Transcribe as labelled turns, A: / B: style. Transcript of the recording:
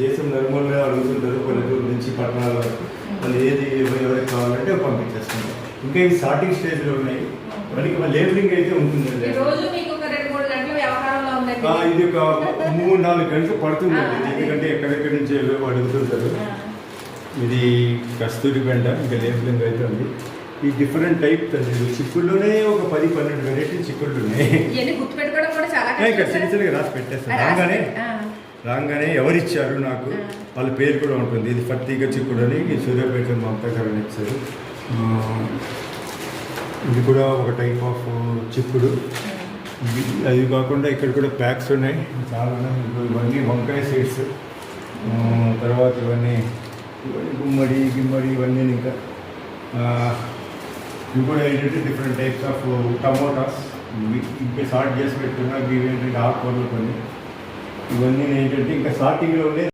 A: దేశం నలుమూలలో అడుగుతుంటారు, పల్లెటూరు నుంచి పట్టణాల వరకు. వాళ్ళు ఏది ఎవరికి కావాలంటే పంపించేస్తున్నారు. ఇంకా ఇవి స్టార్టింగ్ స్టేజ్లో ఉన్నాయి. మనకి లేబులింగ్ అయితే ఉంటుందండి. ఇది ఒక 3-4 గంటలు పడుతుందండి, ఎందుకంటే ఎక్కడెక్కడి నుంచి అడుగుతుంటారు. ఇది కస్తూరి బెండ, ఇంకా లేబులింగ్ అయితే ఉంది. ఈ డిఫరెంట్ టైప్ అండి. చిక్కుల్లోనే ఒక 10-12 వెరైటీ చిక్కుళ్ళు ఉన్నాయి. ఇక్కడ చిన్న చిన్నగా రాసి పెట్టేస్తాను. రాగానే ఎవరిచ్చారు నాకు వాళ్ళ పేరు కూడా ఉంటుంది. ఇది ఫర్తీగా చిక్కుడు అని సూర్యాపేట మమతా గారు ఇచ్చారు. ఇది కూడా ఒక టైప్ ఆఫ్ చిక్కుడు. అది కాకుండా ఇక్కడ కూడా ప్యాక్స్ ఉన్నాయి, చాలా ఉన్నాయి. ఇవన్నీ వంకాయ సీడ్స్, తర్వాత ఇవన్నీ గుమ్మడి ఇవన్నీ. ఇంకా ఇవి కూడా ఏంటంటే డిఫరెంట్ టైప్స్ ఆఫ్ టమోటాస్. ఇంకా సార్ట్ చేసి పెట్టుకున్నా. ఇవి ఏంటంటే ఆకుకూరలు కొన్ని. ఇవన్నీ ఏంటంటే ఇంకా స్టార్టింగ్లోనే